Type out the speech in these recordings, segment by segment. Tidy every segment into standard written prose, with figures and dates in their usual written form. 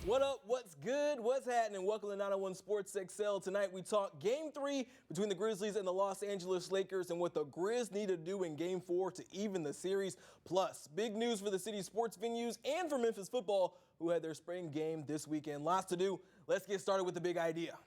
What up? What's good? What's happening? Welcome to 901 Sports XL. Tonight we talk Game 3 between the Grizzlies and the Los Angeles Lakers and what the Grizz need to do in Game 4 to even the series. Plus, big news for the city's sports venues and for Memphis football, who had their spring game this weekend. Lots to do. Let's get started with the big idea.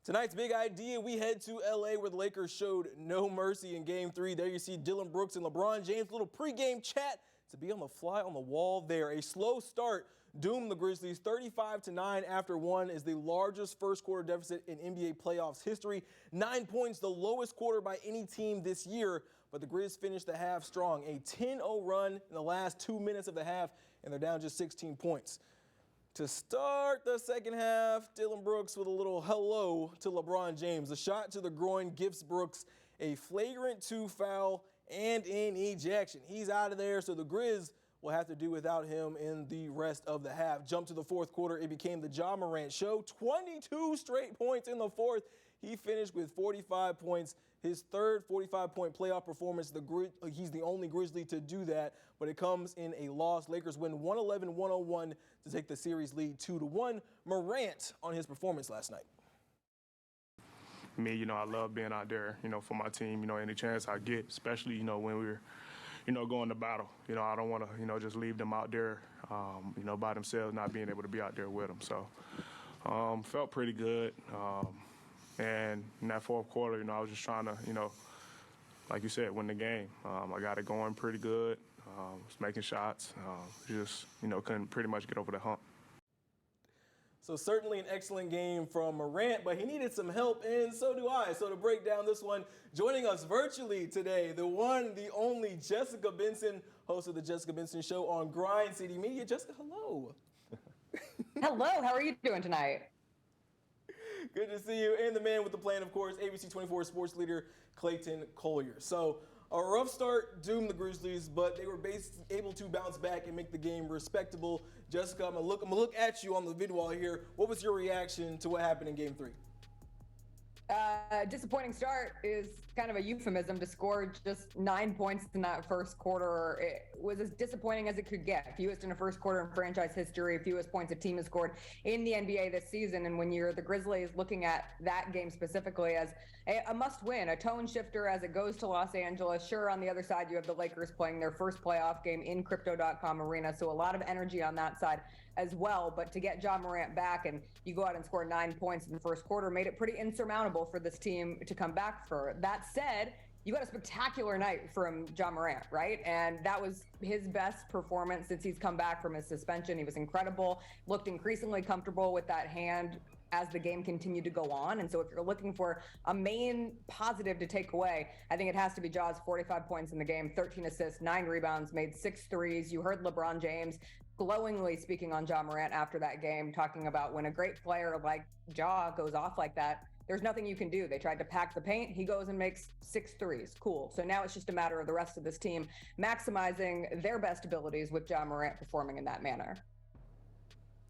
Tonight's big idea, we head to LA where the Lakers showed no mercy in Game 3. There you see Dillon Brooks and LeBron James, little pregame chat to be on the fly on the wall there. A slow start doomed the Grizzlies 35-9 after one is the largest first quarter deficit in NBA playoffs history. 9 points, the lowest quarter by any team this year, but the Grizz finished the half strong. A 10-0 run in the last 2 minutes of the half, and they're down just 16 points. To start the second half, Dillon Brooks with a little hello to LeBron James. A shot to the groin gives Brooks a flagrant 2 foul and an ejection. He's out of there, so the Grizz will have to do without him in the rest of the half. Jump to the fourth quarter, it became the Ja Morant show. 22 straight points in the fourth. He finished with 45 points, his third 45-point playoff performance. He's the only Grizzly to do that, but it comes in a loss. Lakers win 111-101 to take the series lead 2-1. Morant on his performance last night. Me, I love being out there, for my team, any chance I get, especially, when we're, going to battle. I don't want to, just leave them out there, by themselves, not being able to be out there with them. So, felt pretty good. And in that fourth quarter, I was just trying to, like you said, win the game. I got it going pretty good. Was making shots. Just, couldn't pretty much get over the hump. So certainly an excellent game from Morant, but he needed some help, and so do I. So to break down this one, joining us virtually today, the one, the only Jessica Benson, host of the Jessica Benson Show on Grind City Media. Jessica, hello. Hello, how are you doing tonight? Good to see you. And the man with the plan, of course, ABC 24 sports leader Clayton Collier. So a rough start doomed the Grizzlies, but they were able to bounce back and make the game respectable. Jessica, I'm gonna look at you on the vid wall here. What was your reaction to what happened in Game 3? Disappointing start is kind of a euphemism to score just 9 points in that first quarter. It was as disappointing as it could get. Fewest in a first quarter in franchise history, fewest points a team has scored in the NBA this season. And when you're the Grizzlies looking at that game specifically as a must win, a tone shifter as it goes to Los Angeles. Sure, on the other side, you have the Lakers playing their first playoff game in Crypto.com Arena. So a lot of energy on that side as well. But to get Ja Morant back and you go out and score 9 points in the first quarter made it pretty insurmountable for this team to come back for. That said, you got a spectacular night from Ja Morant, right? And that was his best performance since he's come back from his suspension. He was incredible, looked increasingly comfortable with that hand as the game continued to go on. And so if you're looking for a main positive to take away, I think it has to be Ja's 45 points in the game, 13 assists, 9 rebounds, made 6 threes. You heard LeBron James glowingly speaking on Ja Morant after that game, talking about when a great player like Ja goes off like that, there's nothing you can do. They tried to pack the paint. He goes and makes 6 threes. Cool. So now it's just a matter of the rest of this team maximizing their best abilities with Ja Morant performing in that manner.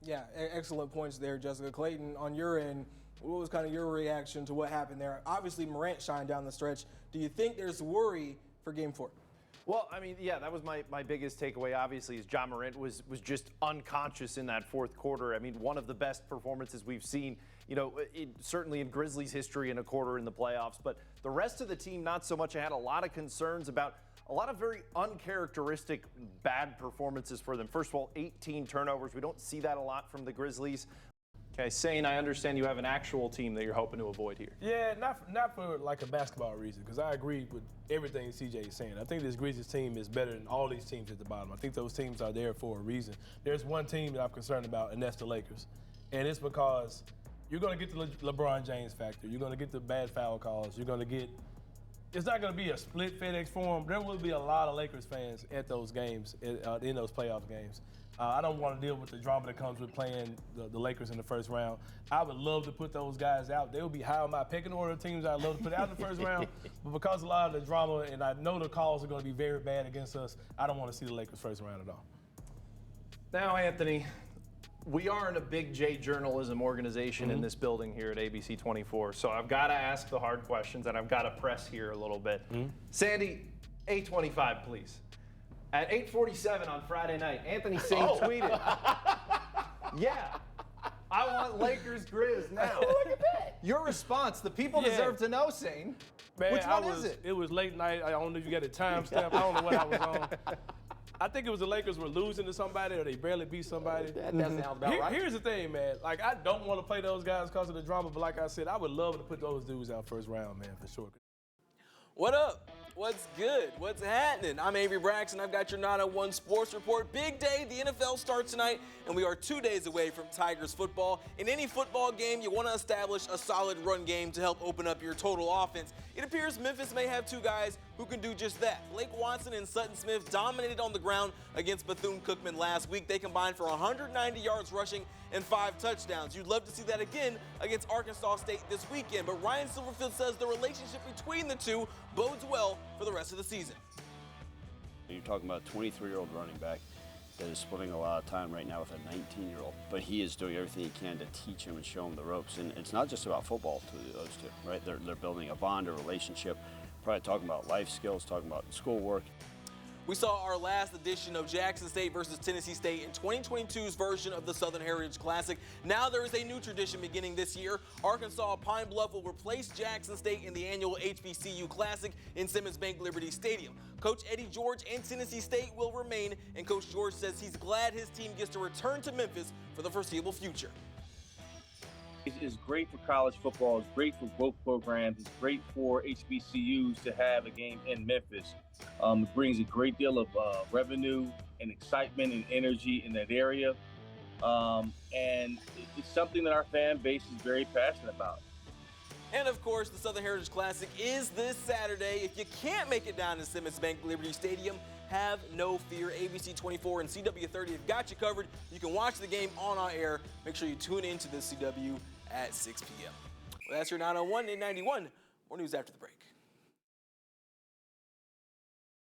Yeah, excellent points there, Jessica. Clayton, on your end, what was kind of your reaction to what happened there? Obviously, Morant shined down the stretch. Do you think there's worry for Game 4? Well, I mean, yeah, that was my biggest takeaway, obviously, is Ja Morant was just unconscious in that fourth quarter. I mean, one of the best performances we've seen, certainly in Grizzlies history in a quarter in the playoffs. But the rest of the team, not so much. I had a lot of concerns about a lot of very uncharacteristic bad performances for them. First of all, 18 turnovers. We don't see that a lot from the Grizzlies. Okay, Sane, I understand you have an actual team that you're hoping to avoid here. Yeah, not for like a basketball reason, because I agree with everything CJ is saying. I think this Grizzlies team is better than all these teams at the bottom. I think those teams are there for a reason. There's one team that I'm concerned about, and that's the Lakers. And it's because you're going to get the LeBron James factor. You're going to get the bad foul calls. You're going to get – it's not going to be a split FedEx Forum. There will be a lot of Lakers fans at those games, in those playoff games. I don't want to deal with the drama that comes with playing the Lakers in the first round. I would love to put those guys out. They would be high on my pecking order of teams I'd love to put out in the first round. But because a lot of the drama, and I know the calls are going to be very bad against us, I don't want to see the Lakers first round at all. Now, Anthony, We are in a big J journalism organization in this building here at ABC 24, so I've got to ask the hard questions and I've got to press here a little bit. Sandy, 8:25, please. At 8:47 on Friday night, Anthony Singh tweeted, "Yeah, I want Lakers Grizz now." Look at that. Your response, the people deserve to know, Singh. Man, Which one is it? It was late night. I don't know if you got a timestamp. I don't know what I was on. I think it was the Lakers were losing to somebody or they barely beat somebody. That sounds about right. Here's the thing, man. Like, I don't want to play those guys because of the drama, but like I said, I would love to put those dudes out first round, man, for sure. What up? What's good? What's happening? I'm Avery Braxton. I've got your 901 Sports Report. Big day. The NFL starts tonight, and we are 2 days away from Tigers football. In any football game, you want to establish a solid run game to help open up your total offense. It appears Memphis may have two guys who can do just that. Blake Watson and Sutton Smith dominated on the ground against Bethune-Cookman last week. They combined for 190 yards rushing and 5 touchdowns. You'd love to see that again against Arkansas State this weekend, but Ryan Silverfield says the relationship between the two bodes well for the rest of the season. You're talking about a 23-year-old running back that is splitting a lot of time right now with a 19-year-old, but he is doing everything he can to teach him and show him the ropes. And it's not just about football to those two, right? They're building a bond, a relationship, probably talking about life skills, talking about schoolwork. We saw our last edition of Jackson State versus Tennessee State in 2022's version of the Southern Heritage Classic. Now there is a new tradition beginning this year. Arkansas Pine Bluff will replace Jackson State in the annual HBCU Classic in Simmons Bank Liberty Stadium. Coach Eddie George and Tennessee State will remain, and Coach George says he's glad his team gets to return to Memphis for the foreseeable future. It's great for college football. It's great for both programs. It's great for HBCUs to have a game in Memphis. It brings a great deal of revenue and excitement and energy in that area. And it's something that our fan base is very passionate about. And of course, the Southern Heritage Classic is this Saturday. If you can't make it down to Simmons Bank Liberty Stadium, have no fear. ABC 24 and CW30 have got you covered. You can watch the game on our air. Make sure you tune in to the CW at 6 p.m. Well, that's your 901 and 91. More news after the break.